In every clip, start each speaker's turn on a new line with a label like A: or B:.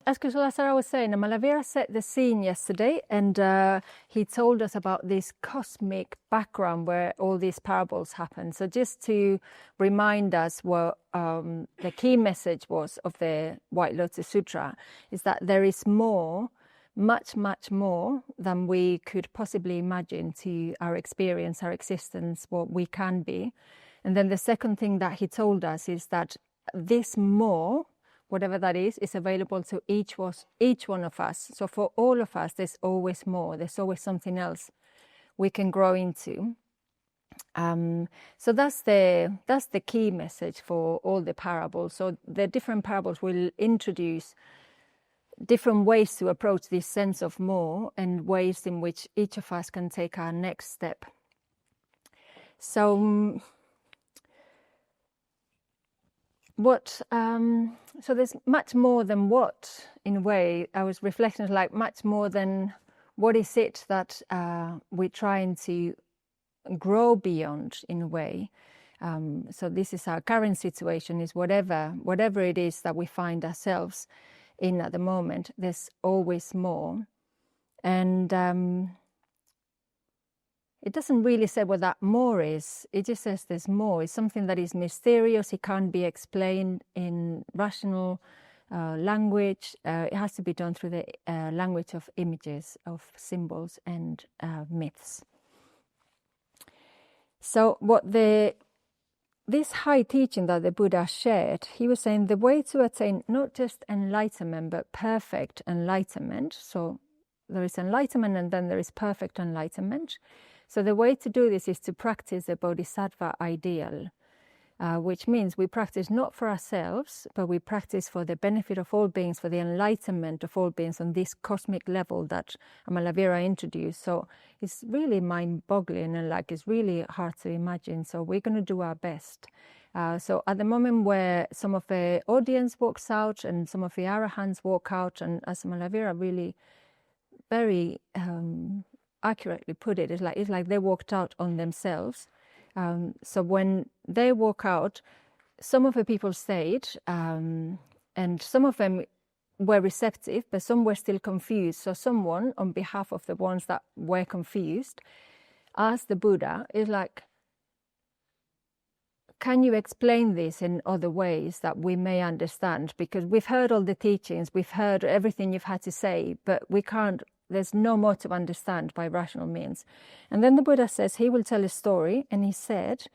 A: as Kusalasara was saying, Malavira set the scene yesterday, and he told us about this cosmic background where all these parables happen. So just to remind us what the key message was of the White Lotus Sutra is that there is more, much, much more than we could possibly imagine to our experience, our existence, what we can be. And then the second thing that he told us is that this more, whatever that is available to each one of us. So for all of us, there's always more. There's always something else we can grow into. So that's the key message for all the parables. So the different parables will introduce different ways to approach this sense of more and ways in which each of us can take our next step. So so there's much more than what, in a way. I was reflecting, like, much more than what is it that we're trying to grow beyond, in a way. So this is our current situation, is whatever it is that we find ourselves in at the moment, there's always more. And it doesn't really say what that more is. It just says there's more. It's something that is mysterious. It can't be explained in rational language. It has to be done through the language of images, of symbols and myths. So this high teaching that the Buddha shared, he was saying the way to attain not just enlightenment, but perfect enlightenment. So there is enlightenment and then there is perfect enlightenment. So the way to do this is to practice the Bodhisattva ideal, which means we practice not for ourselves, but we practice for the benefit of all beings, for the enlightenment of all beings on this cosmic level that Amalavira introduced. So it's really mind-boggling and it's really hard to imagine. So we're going to do our best. So at the moment where some of the audience walks out and some of the arahants walk out, and as Amalavira really very accurately put it, it's like they walked out on themselves. So when they walk out, some of the people stayed, and some of them were receptive, but some were still confused. So someone, on behalf of the ones that were confused, asked the Buddha, can you explain this in other ways that we may understand? Because we've heard all the teachings, we've heard everything you've had to say, but we can't. There's no more to understand by rational means. And then the Buddha says he will tell a story, and he said,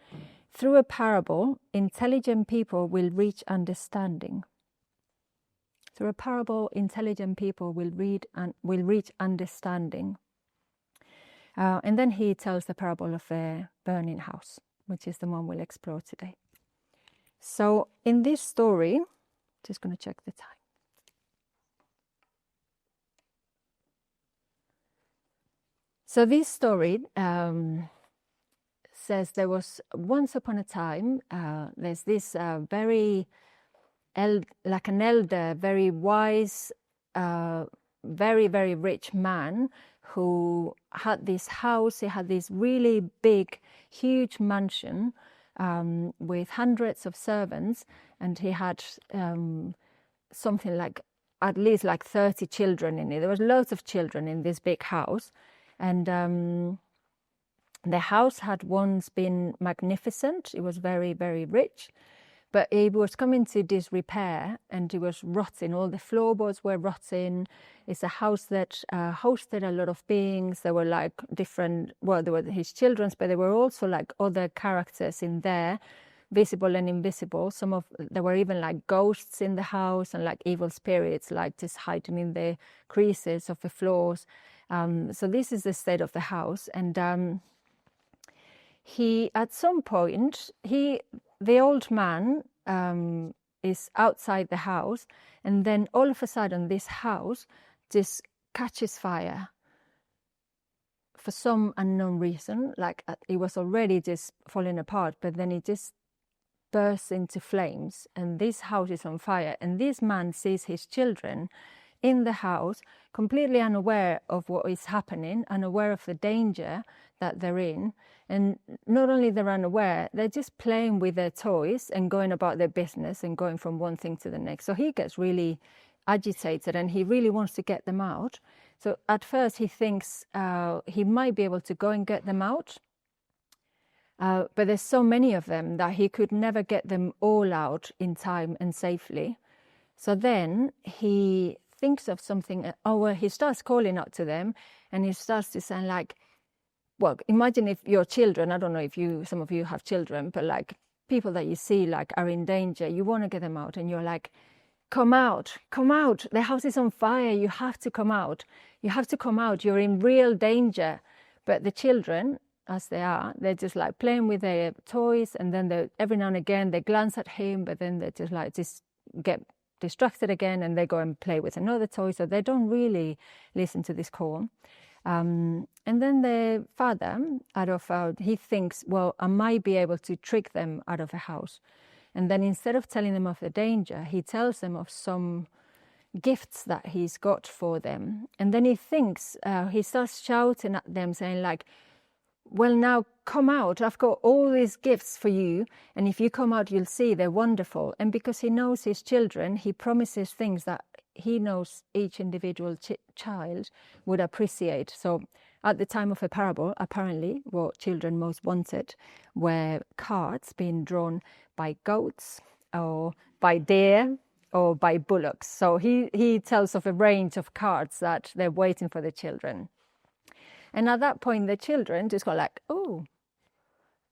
A: through a parable, intelligent people will reach understanding. Through a parable, intelligent people will reach understanding. And then he tells the parable of the burning house, which is the one we'll explore today. So in this story, just going to check the time. So this story says there was once upon a time, there's this an elder, very wise, very, very rich man who had this house. He had this really big, huge mansion with hundreds of servants, and he had something like at least 30 children in it. There was loads of children in this big house. And the house had once been magnificent. It was very, very rich, but it was coming to disrepair and it was rotting. All the floorboards were rotting. It's a house that hosted a lot of beings. There were different, well, there were his children's, but there were also other characters in there, visible and invisible. There were even ghosts in the house and evil spirits, just hiding in the creases of the floors. So this is the state of the house, and he, at some point, the old man is outside the house, and then all of a sudden this house just catches fire for some unknown reason. It was already just falling apart, but then it just bursts into flames, and this house is on fire, and this man sees his children in the house, completely unaware of what is happening, unaware of the danger that they're in. And not only they're unaware, they're just playing with their toys and going about their business and going from one thing to the next. So he gets really agitated and he really wants to get them out. So at first he thinks he might be able to go and get them out, but there's so many of them that he could never get them all out in time and safely. So then he thinks of something, he starts calling out to them, and he starts to sound like, well, imagine if your children, I don't know if some of you have children, but like people that you see like are in danger, you want to get them out, and you're like, come out, the house is on fire, you have to come out, you're in real danger. But the children, as they are, they're just like playing with their toys, and then every now and again they glance at him, but then they just get distracted again and they go and play with another toy, so they don't really listen to this call. And then the father, he thinks, well, I might be able to trick them out of the house. And then instead of telling them of the danger, he tells them of some gifts that he's got for them. And then he thinks, he starts shouting at them, saying like, well, now come out, I've got all these gifts for you, and if you come out, you'll see they're wonderful. And because he knows his children, he promises things that he knows each individual child would appreciate. So at the time of a parable, apparently what children most wanted were carts being drawn by goats or by deer or by bullocks. So he tells of a range of carts that they're waiting for the children. And at that point, the children just go like, oh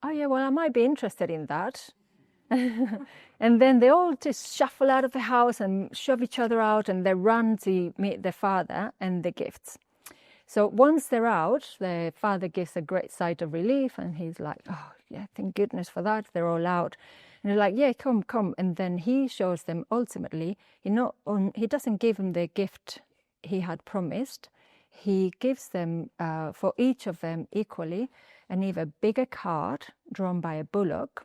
A: yeah, well, I might be interested in that. And then they all just shuffle out of the house and shove each other out, and they run to meet their father and the gifts. So once they're out, the father gives a great sigh of relief, and he's like, oh yeah, thank goodness for that, they're all out. And they're like, yeah, come. And then he shows them ultimately, he doesn't give them the gift he had promised. He gives them, for each of them equally, an even bigger cart drawn by a bullock,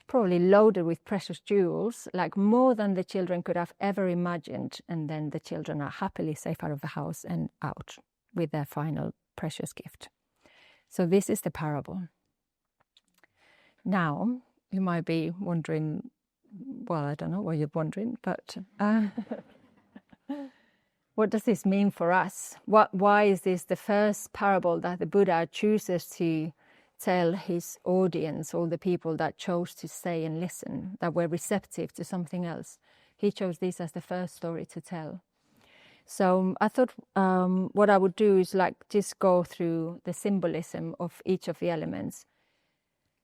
A: probably loaded with precious jewels, like more than the children could have ever imagined. And then the children are happily safe out of the house and out with their final precious gift. So this is the parable. Now, you might be wondering, well, I don't know what you're wondering, but what does this mean for us? Why is this the first parable that the Buddha chooses to tell his audience, all the people that chose to stay and listen, that were receptive to something else? He chose this as the first story to tell. So I thought what I would do is just go through the symbolism of each of the elements.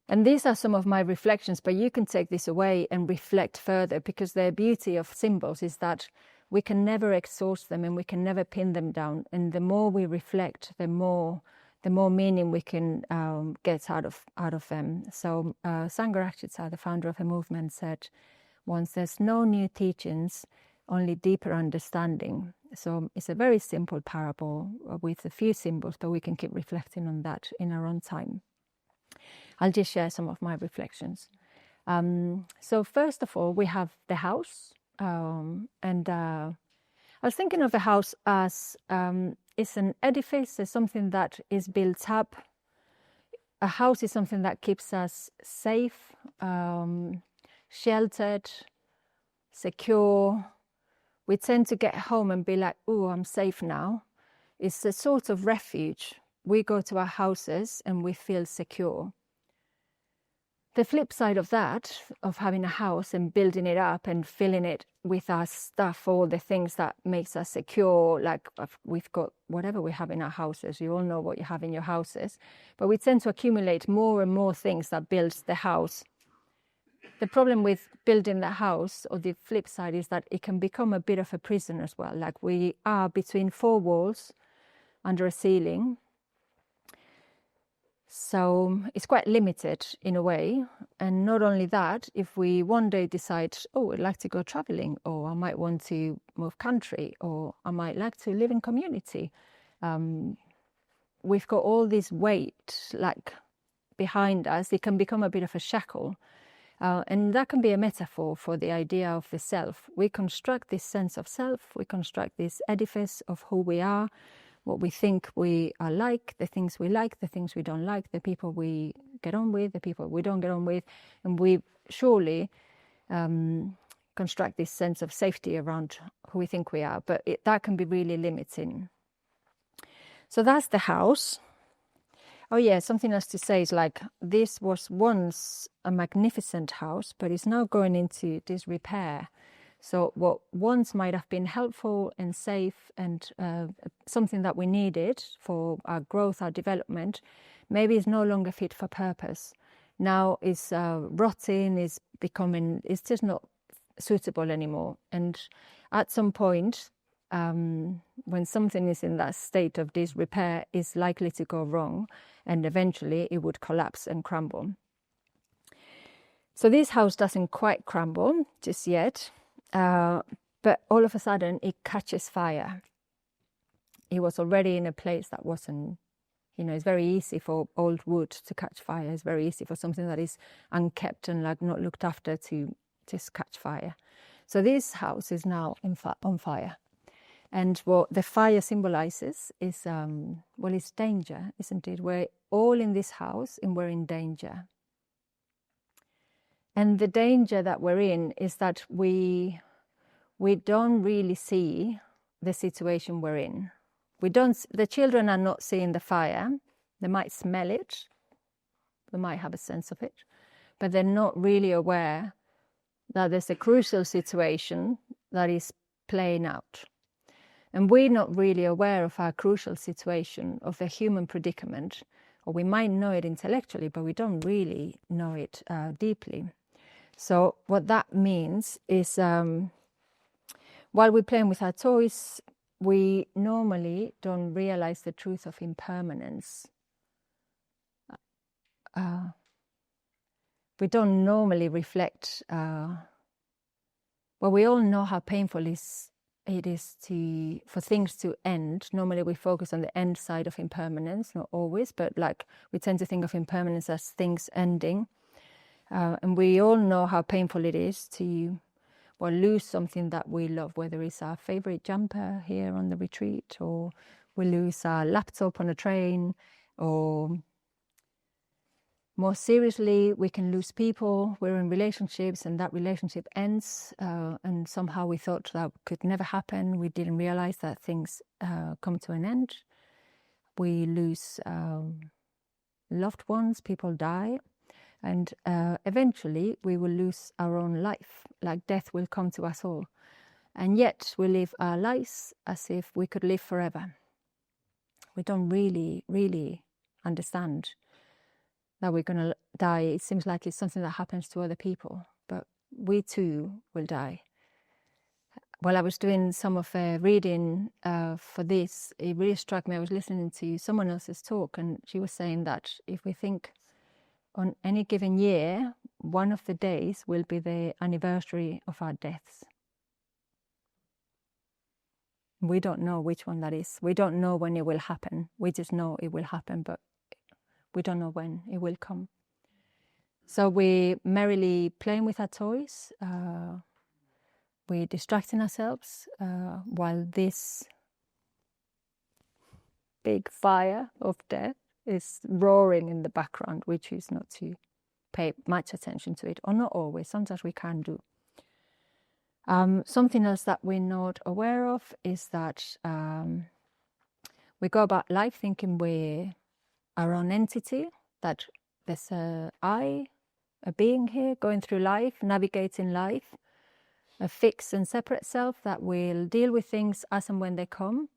A: And these are some of my reflections, but you can take this away and reflect further, because the beauty of symbols is that we can never exhaust them and we can never pin them down. And the more we reflect, the more meaning we can get out of them. So Sangharakshita, the founder of the movement, said once, there's no new teachings, only deeper understanding. So it's a very simple parable with a few symbols, but we can keep reflecting on that in our own time. I'll just share some of my reflections. So first of all, we have the house. And I was thinking of the house as it's an edifice, it's something that is built up. A house is something that keeps us safe, sheltered, secure. We tend to get home and be like, oh, I'm safe now. It's a sort of refuge. We go to our houses and we feel secure. The flip side of that, of having a house and building it up and filling it with our stuff, all the things that makes us secure, like we've got whatever we have in our houses. You all know what you have in your houses. But we tend to accumulate more and more things that builds the house. The problem with building the house, or the flip side, is that it can become a bit of a prison as well. Like we are between four walls under a ceiling. So it's quite limited in a way. And not only that, if we one day decide, oh, I'd like to go traveling, or I might want to move country, or I might like to live in community, we've got all this weight behind us. It can become a bit of a shackle. And that can be a metaphor for the idea of the self. We construct this sense of self, we construct this edifice of who we are, what we think we are like, the things we don't like, the people we get on with, the people we don't get on with. And we surely construct this sense of safety around who we think we are, but that can be really limiting. So that's the house. Oh yeah, something else to say is like, this was once a magnificent house, but it's now going into disrepair. So what once might have been helpful and safe and something that we needed for our growth, our development, maybe is no longer fit for purpose. Now it's rotting, it's just not suitable anymore. And at some point, when something is in that state of disrepair, is likely to go wrong, and eventually it would collapse and crumble. So this house doesn't quite crumble just yet, but all of a sudden it catches fire. It was already in a place that wasn't, it's very easy for old wood to catch fire. It's very easy for something that is unkept and like not looked after to just catch fire. So this house is now on fire. And what the fire symbolizes is, it's danger, isn't it? We're all in this house and we're in danger. And the danger that we're in is that we don't really see the situation we're in. The children are not seeing the fire. They might smell it. They might have a sense of it. But they're not really aware that there's a crucial situation that is playing out. And we're not really aware of our crucial situation, of the human predicament, or we might know it intellectually, but we don't really know it deeply. So what that means is, while we're playing with our toys, we normally don't realize the truth of impermanence. We don't normally reflect. We all know how painful it is for things to end. Normally we focus on the end side of impermanence, not always, but like we tend to think of impermanence as things ending. And we all know how painful it is to lose something that we love, whether it's our favorite jumper here on the retreat, or we lose our laptop on a train, or more seriously, we can lose people. We're in relationships and that relationship ends, and somehow we thought that could never happen. We didn't realize that things come to an end. We lose loved ones, people die, and eventually we will lose our own life, like death will come to us all. And yet we live our lives as if we could live forever. We don't really, really understand that we're going to die. It seems like it's something that happens to other people, but we too will die. While I was doing some of the reading for this, it really struck me. I was listening to someone else's talk, and she was saying that if we think on any given year, one of the days will be the anniversary of our deaths. We don't know which one that is. We don't know when it will happen. We just know it will happen, but we don't know when it will come. So we're merrily playing with our toys. We're distracting ourselves while this big fire of death is roaring in the background. We choose not to pay much attention to it, or not always. Sometimes we can do. Something else that we're not aware of is that we go about life thinking we're our own entity, that there's a being here going through life, navigating life, a fixed and separate self that will deal with things as and when they come.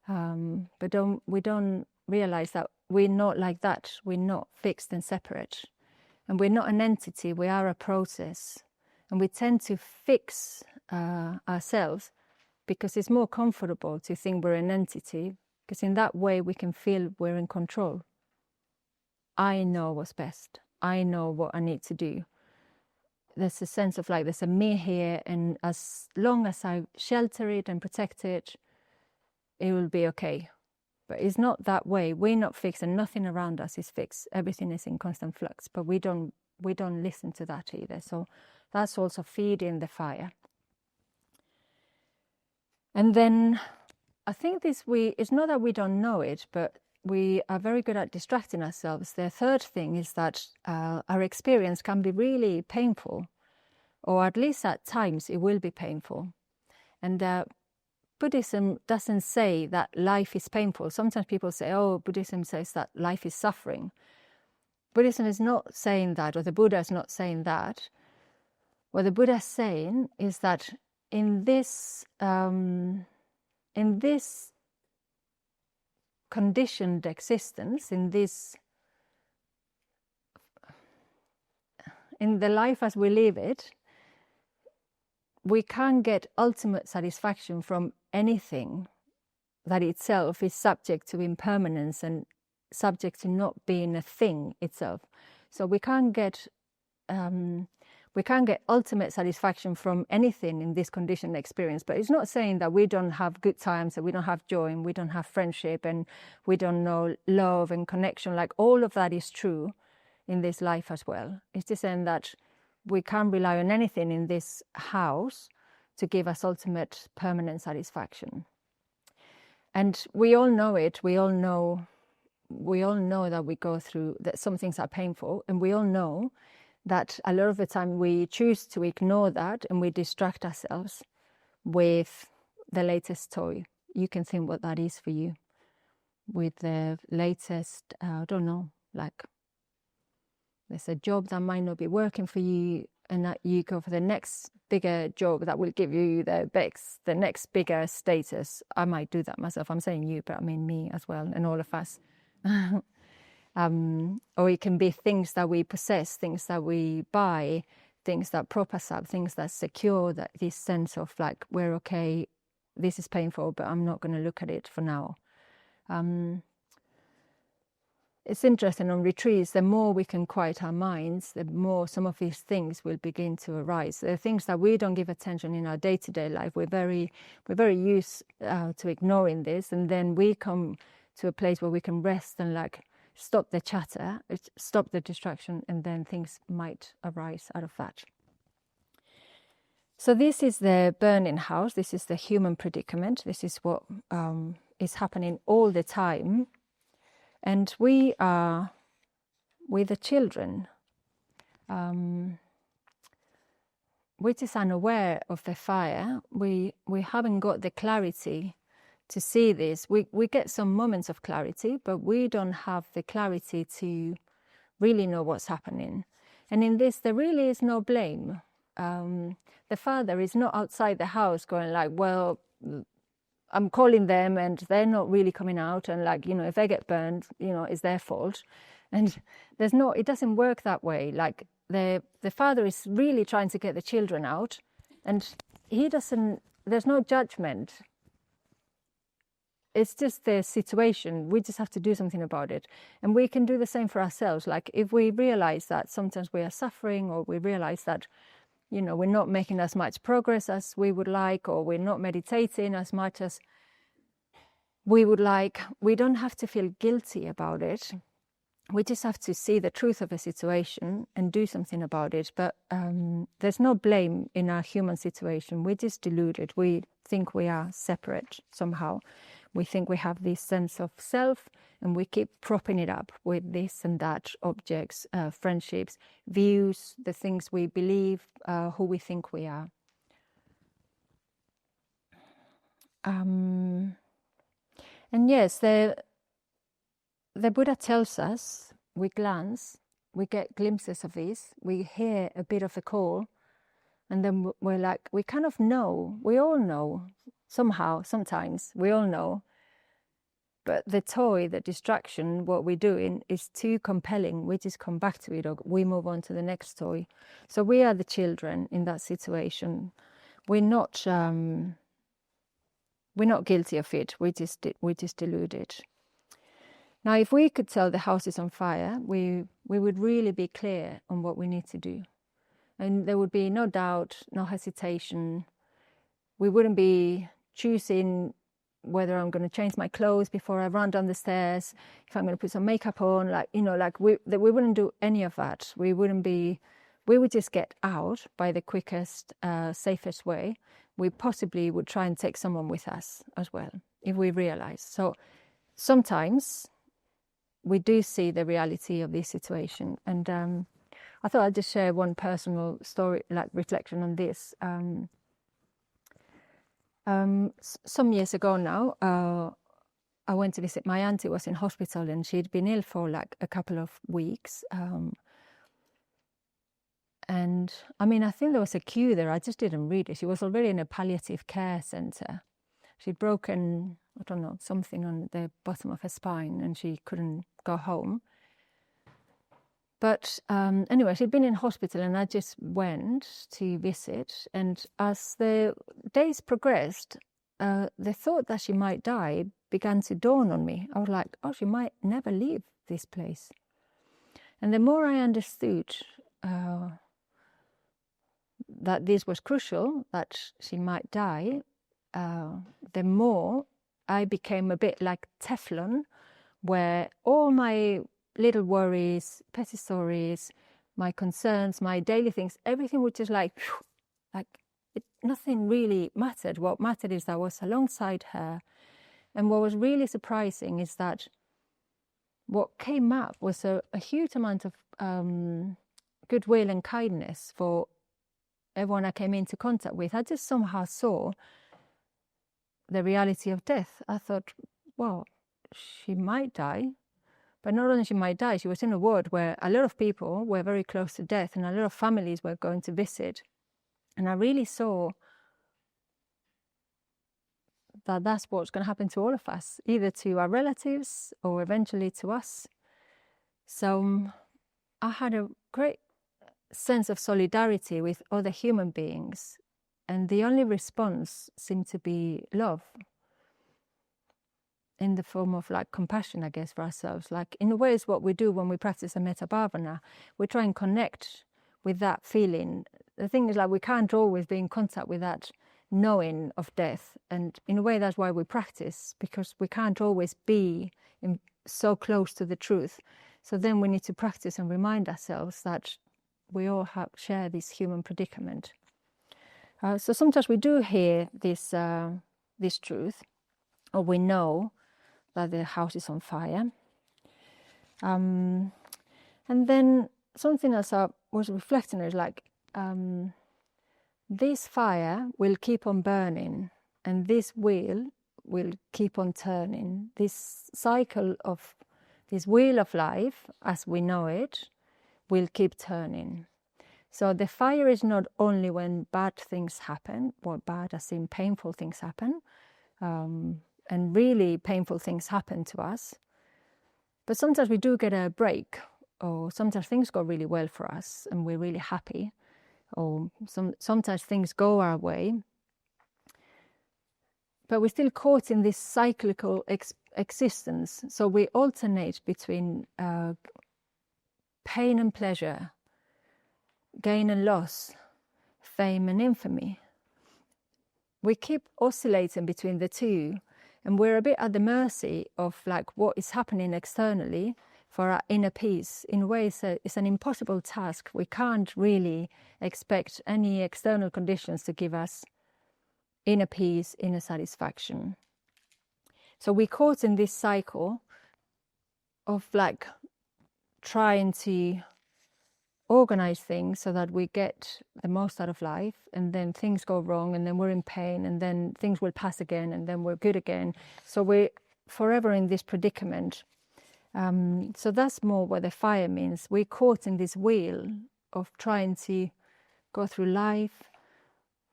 A: But we don't realize that we're not like that. We're not fixed and separate. And we're not an entity, we are a process. And we tend to fix ourselves because it's more comfortable to think we're an entity, because in that way we can feel we're in control. I know what's best. I know what I need to do. There's a sense of like there's a me here, and as long as I shelter it and protect it, it will be okay. But it's not that way. We're not fixed, and nothing around us is fixed. Everything is in constant flux, but we don't listen to that either. So that's also feeding the fire. And then I think it's not that we don't know it, but we are very good at distracting ourselves. The third thing is that our experience can be really painful, or at least at times it will be painful. And Buddhism doesn't say that life is painful. Sometimes people say, oh, Buddhism says that life is suffering. Buddhism is not saying that, or the Buddha is not saying that. What the Buddha is saying is that in this conditioned existence, in the life as we live it, we can't get ultimate satisfaction from anything that itself is subject to impermanence and subject to not being a thing itself. So we can't get ultimate satisfaction from anything in this conditioned experience. But it's not saying that we don't have good times, that we don't have joy, and we don't have friendship, and we don't know love and connection. Like, all of that is true in this life as well. It's just saying that we can't rely on anything in this house to give us ultimate permanent satisfaction. And we all know it. We all know that we go through, that some things are painful, and we all know that a lot of the time we choose to ignore that and we distract ourselves with the latest toy. You can think what that is for you. With the latest, I don't know, like there's a job that might not be working for you, and that you go for the next bigger job that will give you the next bigger status. I might do that myself. I'm saying you, but I mean me as well, and all of us. Or it can be things that we possess, things that we buy, things that prop us up, things that secure that this sense of like, we're okay, this is painful, but I'm not going to look at it for now. It's interesting, on retreats, the more we can quiet our minds, the more some of these things will begin to arise. The things that we don't give attention in our day-to-day life, we're very used to ignoring this, and then we come to a place where we can rest and like stop the chatter, stop the distraction, and then things might arise out of that. So this is the burning house. This is the human predicament. This is what is happening all the time. And we're the children. We're just unaware of the fire. We haven't got the clarity to see this. We get some moments of clarity, but we don't have the clarity to really know what's happening. And in this, there really is no blame. The father is not outside the house going like, well, I'm calling them and they're not really coming out, and like, you know, if they get burned, you know, it's their fault. And it doesn't work that way. Like the father is really trying to get the children out, and there's no judgment. It's just the situation. We just have to do something about it. And we can do the same for ourselves. Like if we realize that sometimes we are suffering, or we realize that, you know, we're not making as much progress as we would like, or we're not meditating as much as we would like, we don't have to feel guilty about it. We just have to see the truth of the situation and do something about it. But there's no blame in our human situation. We're just deluded. We think we are separate somehow. We think we have this sense of self, and we keep propping it up with this and that, objects, friendships, views, the things we believe, who we think we are. And yes, the Buddha tells us, we glance, we get glimpses of this, we hear a bit of the call, and then we're like, we kind of know, we all know, somehow, sometimes, we all know. But the toy, the distraction, what we're doing is too compelling. We just come back to it, or we move on to the next toy. So we are the children in that situation. We're not guilty of it. We just deluded. Now, if we could tell the house is on fire, we would really be clear on what we need to do. And there would be no doubt, no hesitation. We wouldn't be choosing whether I'm going to change my clothes before I run down the stairs, if I'm going to put some makeup on, like, you know, like we wouldn't do any of that. We would just get out by the quickest, safest way. We possibly would try and take someone with us as well, if we realize. So sometimes we do see the reality of this situation. And I thought I'd just share one personal story, like reflection on this. Some years ago now, I went to visit my auntie, was in hospital, and she'd been ill for like a couple of weeks. And I mean, I think there was a queue there. I just didn't read it. She was already in a palliative care center. She'd broken, I don't know, something on the bottom of her spine, and she couldn't go home. But anyway, she'd been in hospital, and I just went to visit. And as the days progressed, the thought that she might die began to dawn on me. I was like, oh, she might never leave this place. And the more I understood that this was crucial, that she might die, the more I became a bit like Teflon, where all my little worries, petty stories, my concerns, my daily things, everything would just nothing really mattered. What mattered is that I was alongside her. And what was really surprising is that what came up was a huge amount of goodwill and kindness for everyone I came into contact with. I just somehow saw the reality of death. I thought, well, she might die. But not only she might die, she was in a ward where a lot of people were very close to death, and a lot of families were going to visit. And I really saw that that's what's going to happen to all of us, either to our relatives or eventually to us. So I had a great sense of solidarity with other human beings, and the only response seemed to be love, in the form of like compassion, I guess, for ourselves. Like in a way, it's what we do when we practice a metta bhavana. We try and connect with that feeling. The thing is, like, we can't always be in contact with that knowing of death, and in a way that's why we practice, because we can't always be so close to the truth. So then we need to practice and remind ourselves that we all share this human predicament. So sometimes we do hear this truth, or we know that the house is on fire. And then something else I was reflecting on is like, this fire will keep on burning, and this wheel will keep on turning. This cycle of this wheel of life, as we know it, will keep turning. So the fire is not only when bad things happen, or bad as in painful things happen, and really painful things happen to us. But sometimes we do get a break, or sometimes things go really well for us and we're really happy, or sometimes things go our way. But we're still caught in this cyclical existence. So we alternate between pain and pleasure, gain and loss, fame and infamy. We keep oscillating between the two. And we're a bit at the mercy of like what is happening externally for our inner peace. In a way, it's an impossible task. We can't really expect any external conditions to give us inner peace, inner satisfaction. So we're caught in this cycle of like trying to organize things so that we get the most out of life, and then things go wrong, and then we're in pain, and then things will pass again, and then we're good again. So we're forever in this predicament. So that's more what the fire means. We're caught in this wheel of trying to go through life,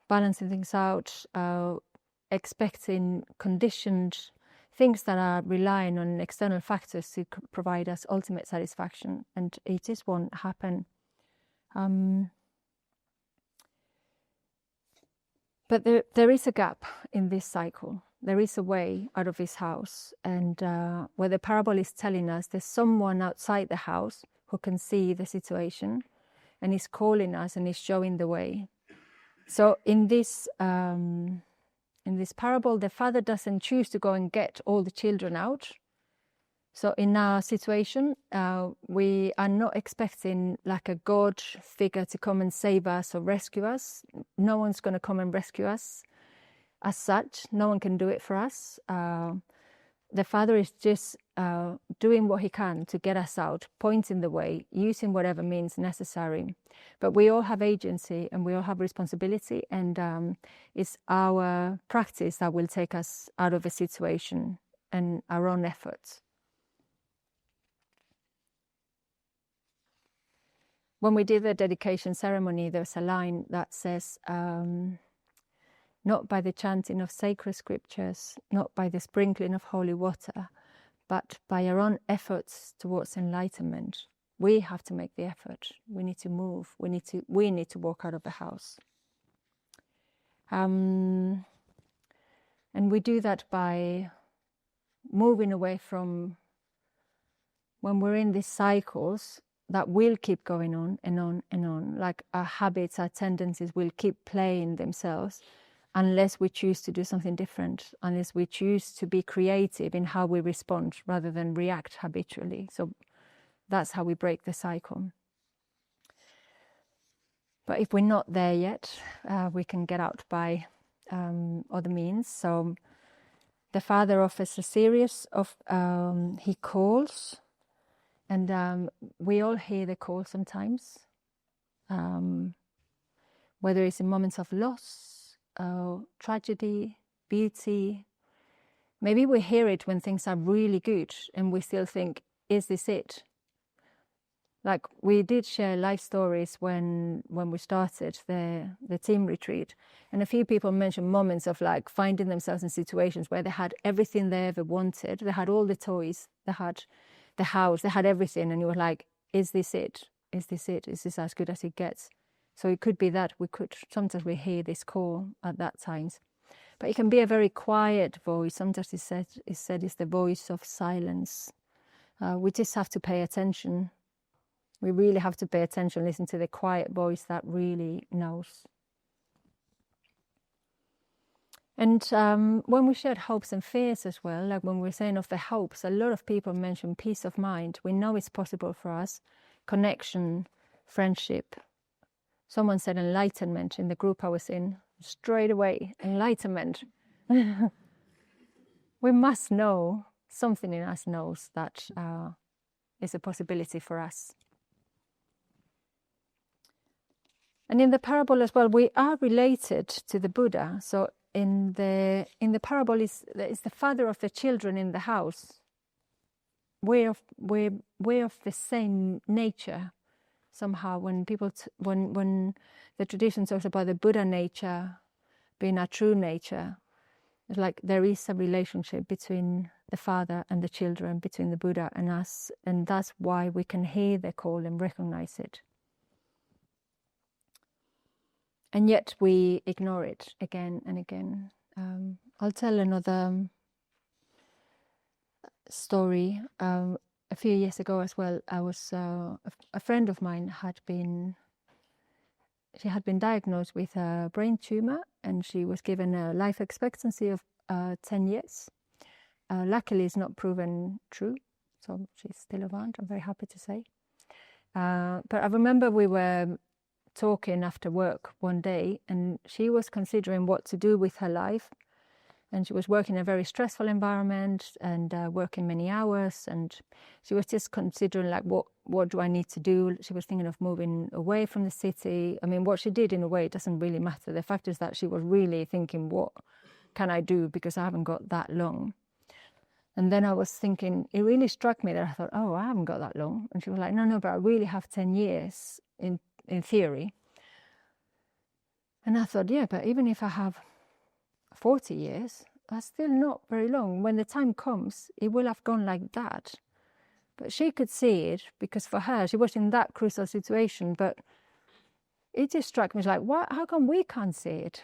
A: balancing things out, expecting conditioned things that are relying on external factors to provide us ultimate satisfaction, and it just won't happen. But there is a gap in this cycle. There is a way out of this house, and where the parable is telling us there's someone outside the house who can see the situation, and is calling us and is showing the way. So in this parable, the father doesn't choose to go and get all the children out. So in our situation, we are not expecting like a God figure to come and save us or rescue us. No one's going to come and rescue us as such. No one can do it for us. the Father is just doing what he can to get us out, pointing the way, using whatever means necessary. But we all have agency and we all have responsibility, and it's our practice that will take us out of a situation and our own efforts. When we did the dedication ceremony, there's a line that says, not by the chanting of sacred scriptures, not by the sprinkling of holy water, but by our own efforts towards enlightenment. We have to make the effort. We need to move. We need to walk out of the house. And we do that by moving away from, when we're in these cycles that will keep going on and on and on, like our habits, our tendencies will keep playing themselves, unless we choose to do something different, unless we choose to be creative in how we respond rather than react habitually. So that's how we break the cycle. But if we're not there yet, we can get out by other means. So the Father offers a series of, he calls, and we all hear the call sometimes, whether it's in moments of loss, tragedy, beauty. Maybe we hear it when things are really good and we still think, is this it? Like we did share life stories when we started the team retreat, and a few people mentioned moments of like finding themselves in situations where they had everything they ever wanted. They had all the toys, they had the house, they had everything, and you were like, is this it? Is this it? Is this as good as it gets? So it could be that sometimes we hear this call at that times. But it can be a very quiet voice. Sometimes it's said it's the voice of silence. We just have to pay attention. We really have to pay attention, listen to the quiet voice that really knows. And when we shared hopes and fears as well, like when we're saying of the hopes, a lot of people mention peace of mind. We know it's possible for us. Connection, friendship. Someone said enlightenment in the group I was in. Straight away, enlightenment. We must know, something in us knows that is a possibility for us. And in the parable as well, we are related to the Buddha. So in the parable is the father of the children in the house. We're of the same nature. Somehow, when when the tradition talks about the Buddha nature being our true nature, it's like there is a relationship between the father and the children, between the Buddha and us, and that's why we can hear the call and recognize it. And yet we ignore it again and again. I'll tell another story. A few years ago as well, I was a friend of mine had been diagnosed with a brain tumor, and she was given a life expectancy of 10 years. Luckily, it's not proven true, so she's still around. I'm very happy to say. But I remember we were talking after work one day, and she was considering what to do with her life. And she was working in a very stressful environment and working many hours. And she was just considering, like, what do I need to do? She was thinking of moving away from the city. I mean, what she did in a way, it doesn't really matter. The fact is that she was really thinking, what can I do? Because I haven't got that long. And then I was thinking, it really struck me that I thought, oh, I haven't got that long. And she was like, no, but I really have 10 years in theory. And I thought, yeah, but even if I have 40 years, that's still not very long. When the time comes, it will have gone like that. But she could see it, because for her, she was in that crucial situation. But it just struck me like, what? How come we can't see it?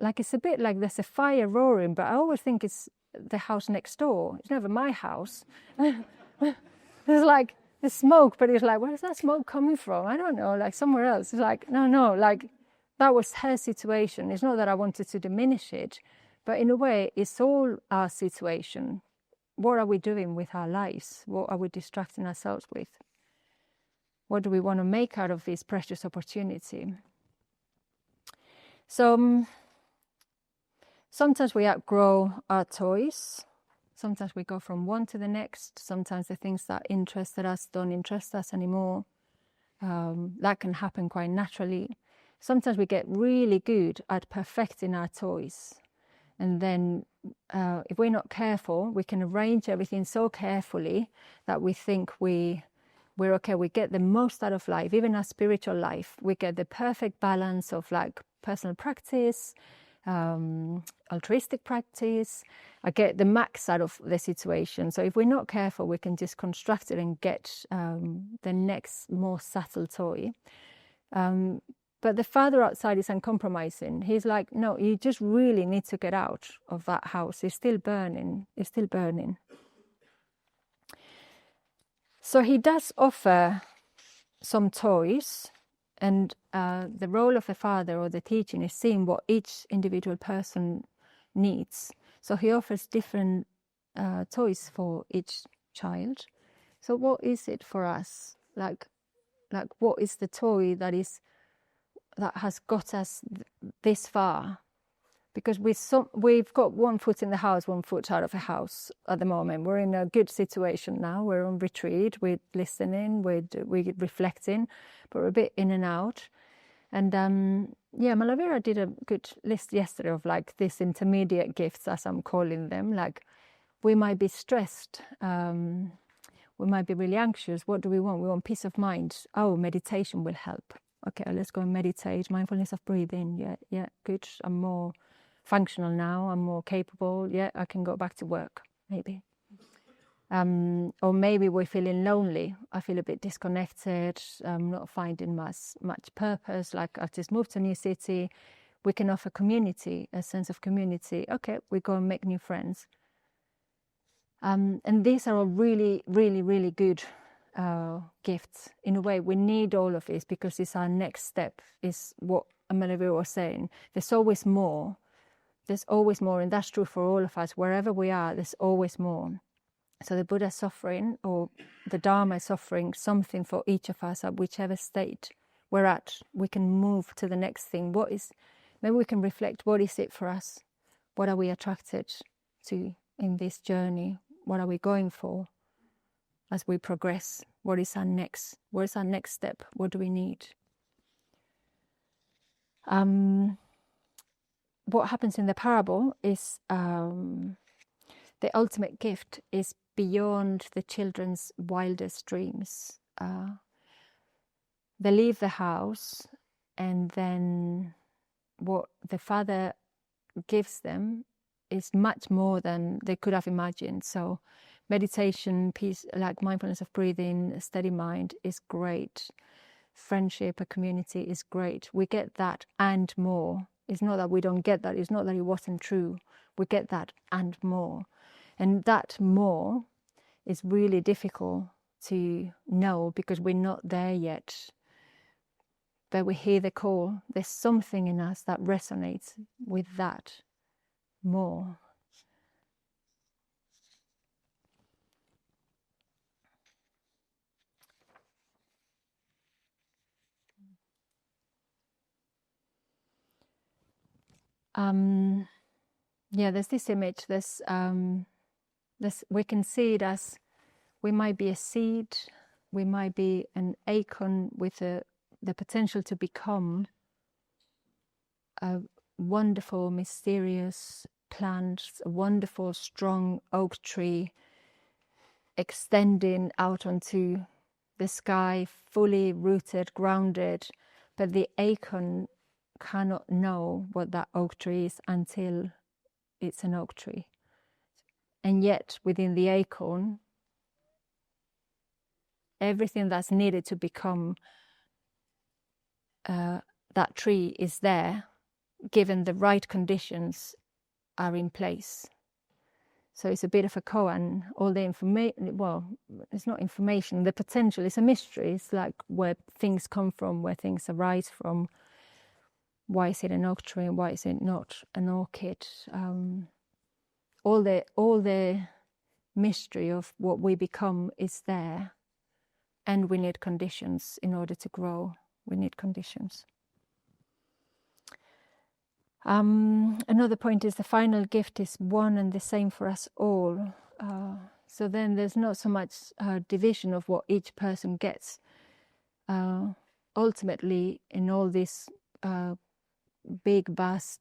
A: Like, it's a bit like there's a fire roaring, but I always think it's the house next door. It's never my house. There's like the smoke, but it's like, where's that smoke coming from? I don't know, like somewhere else. It's like, no, like that was her situation. It's not that I wanted to diminish it, but in a way, it's all our situation. What are we doing with our lives? What are we distracting ourselves with? What do we want to make out of this precious opportunity? So sometimes we outgrow our toys. Sometimes we go from one to the next. Sometimes the things that interested us don't interest us anymore. That can happen quite naturally. Sometimes we get really good at perfecting our toys. And then if we're not careful, we can arrange everything so carefully that we think we're okay. We get the most out of life, even our spiritual life. We get the perfect balance of like personal practice, altruistic practice. I get the max out of the situation. So if we're not careful, we can just construct it and get the next more subtle toy. But the father outside is uncompromising. He's like, no, you just really need to get out of that house. It's still burning. It's still burning. So he does offer some toys, and the role of the father or the teaching is seeing what each individual person needs. So he offers different toys for each child. So what is it for us? Like what is the toy that has got us this far? Because we've got one foot in the house, one foot out of the house at the moment. We're in a good situation now. We're on retreat. We're listening. We're reflecting, but we're a bit in and out. And Malavira did a good list yesterday of like these intermediate gifts, as I'm calling them. Like we might be stressed. We might be really anxious. What do we want? We want peace of mind. Oh, meditation will help. Okay, let's go and meditate. Mindfulness of breathing. Yeah, good. I'm more functional now. I'm more capable. Yeah, I can go back to work, maybe. Or maybe we're feeling lonely. I feel a bit disconnected. I'm not finding much purpose. Like I've just moved to a new city. We can offer community, a sense of community. Okay, we go and make new friends. And these are all really, really, really good gifts. In a way, we need all of this because it's our next step, is what Malavira was saying. There's always more. There's always more, and that's true for all of us. Wherever we are, there's always more. So the Buddha is offering, or the Dharma is offering something for each of us at whichever state we're at. We can move to the next thing. Maybe we can reflect, what is it for us? What are we attracted to in this journey? What are we going for as we progress? What is our next step? What do we need? What happens in the parable is the ultimate gift is beyond the children's wildest dreams. They leave the house, and then what the father gives them is much more than they could have imagined. So meditation, peace, like mindfulness of breathing, a steady mind is great. Friendship, a community is great. We get that and more. It's not that we don't get that. It's not that it wasn't true. We get that and more. And that more is really difficult to know because we're not there yet. But we hear the call. There's something in us that resonates with that more. There's this image. We can see it as we might be a seed, we might be an acorn with the potential to become a wonderful, mysterious plant, a wonderful, strong oak tree extending out onto the sky, fully rooted, grounded, but the acorn cannot know what that oak tree is until it's an oak tree. And yet within the acorn, everything that's needed to become that tree is there, given the right conditions are in place. So it's a bit of a koan. All the information, well, it's not information, the potential is a mystery. It's like where things come from, where things arise from. Why is it an oak tree and why is it not an orchid? All the mystery of what we become is there, and we need conditions in order to grow. We need conditions. Another point is the final gift is one and the same for us all. So then there's not so much division of what each person gets. Ultimately, in all this big, vast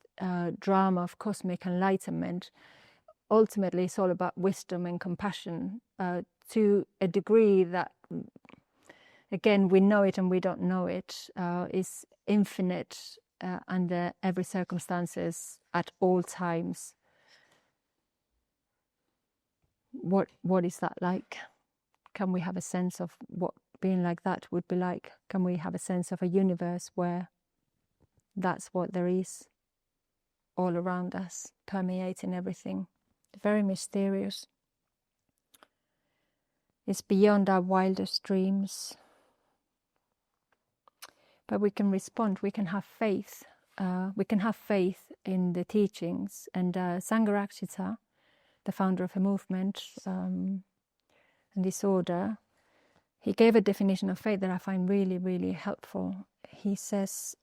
A: drama of cosmic enlightenment, ultimately it's all about wisdom and compassion to a degree that, again, we know it and we don't know it, is infinite under every circumstances at all times. What is that like? Can we have a sense of what being like that would be like? Can we have a sense of a universe where that's what there is all around us, permeating everything? Very mysterious. It's beyond our wildest dreams. But we can respond, we can have faith. We can have faith in the teachings. And Sangharakshita, the founder of a movement and this order, he gave a definition of faith that I find really, really helpful. He says,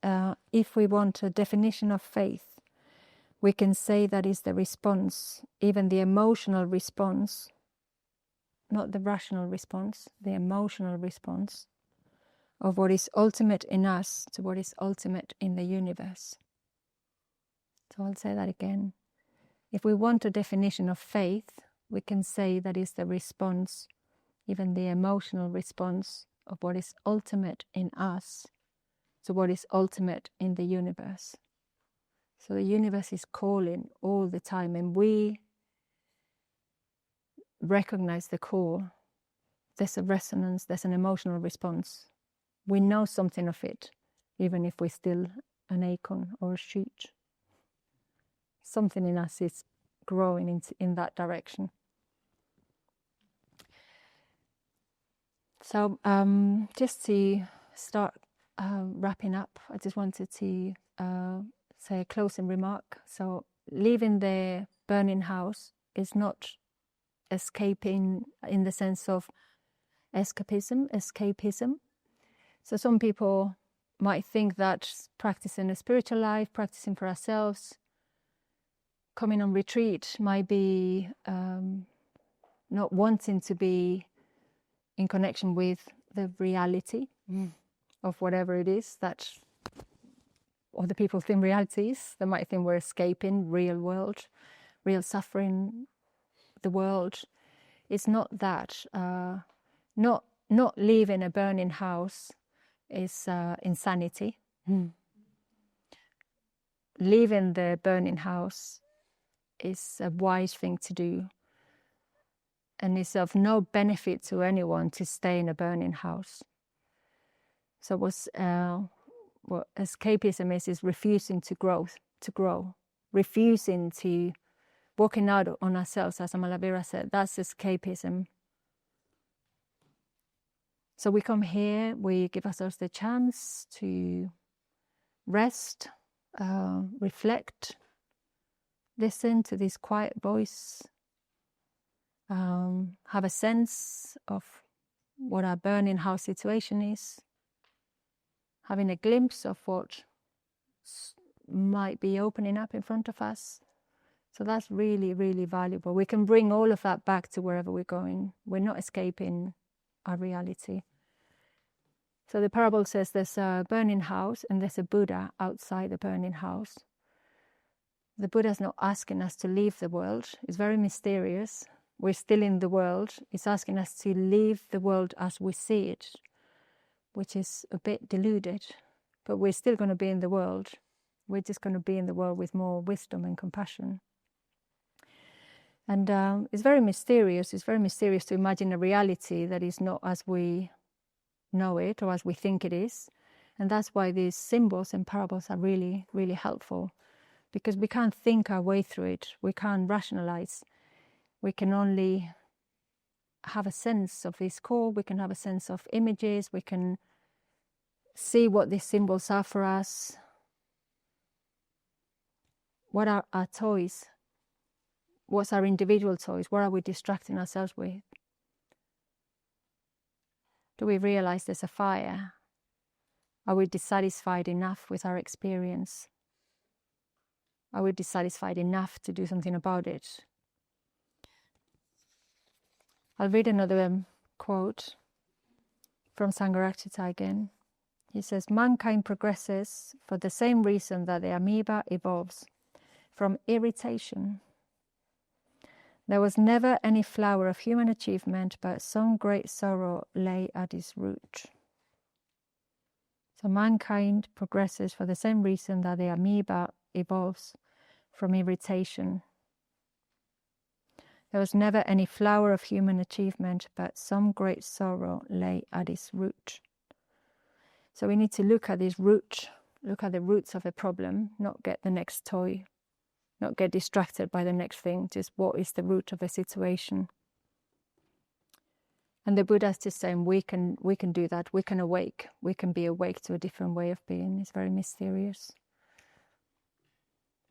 A: if we want a definition of faith, we can say that is the response, even the emotional response, not the rational response, the emotional response of what is ultimate in us to what is ultimate in the universe. So I'll say that again. If we want a definition of faith, we can say that is the response, even the emotional response of what is ultimate in us to what is ultimate in the universe. So the universe is calling all the time, and we recognize the call. There's a resonance, there's an emotional response. We know something of it, even if we're still an acorn or a shoot. Something in us is growing in that direction. So just to start wrapping up, I just wanted to say a closing remark. So leaving the burning house is not escaping in the sense of escapism. So some people might think that practicing a spiritual life, practicing for ourselves, coming on retreat might be not wanting to be in connection with the reality of whatever it is that other people think reality is. They might think we're escaping real world, real suffering, the world. It's not that. Not leaving a burning house is insanity. Leaving the burning house is a wise thing to do, and it's of no benefit to anyone to stay in a burning house. So what escapism is refusing to grow, refusing to walking out on ourselves, as Amalavira said. That's escapism. So we come here, we give ourselves the chance to rest, reflect, listen to this quiet voice, have a sense of what our burning house situation is, having a glimpse of what might be opening up in front of us. So that's really, really valuable. We can bring all of that back to wherever we're going. We're not escaping our reality. So the parable says there's a burning house and there's a Buddha outside the burning house. The Buddha's not asking us to leave the world. It's very mysterious. We're still in the world. It's asking us to leave the world as we see it, which is a bit deluded. But we're still going to be in the world. We're just going to be in the world with more wisdom and compassion. And it's very mysterious. It's very mysterious to imagine a reality that is not as we know it or as we think it is. And that's why these symbols and parables are really, really helpful, because we can't think our way through it. We can't rationalize. We can only have a sense of this call. We can have a sense of images. We can see what these symbols are for us. What are our toys? What's our individual toys? What are we distracting ourselves with? Do we realize there's a fire? Are we dissatisfied enough with our experience? Are we dissatisfied enough to do something about it? I'll read another quote from Sangharakshita again. He says, mankind progresses for the same reason that the amoeba evolves, from irritation. There was never any flower of human achievement, but some great sorrow lay at its root. So mankind progresses for the same reason that the amoeba evolves, from irritation. There was never any flower of human achievement, but some great sorrow lay at its root. So we need to look at this root, look at the roots of the problem, not get the next toy, not get distracted by the next thing, just what is the root of the situation. And the Buddha is just saying we can do that, we can be awake to a different way of being. It's very mysterious.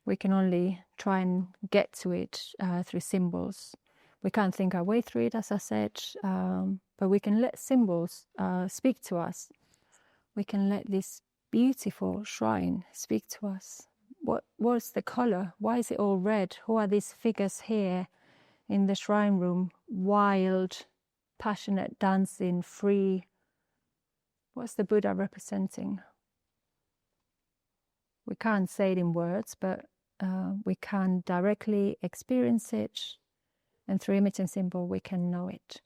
A: We can only try and get to it through symbols. We can't think our way through it, as I said, but we can let symbols speak to us. We can let this beautiful shrine speak to us. What's the color? Why is it all red? Who are these figures here in the shrine room? Wild, passionate, dancing, free. What's the Buddha representing? We can't say it in words, but we can directly experience it, and through image and symbol we can know it.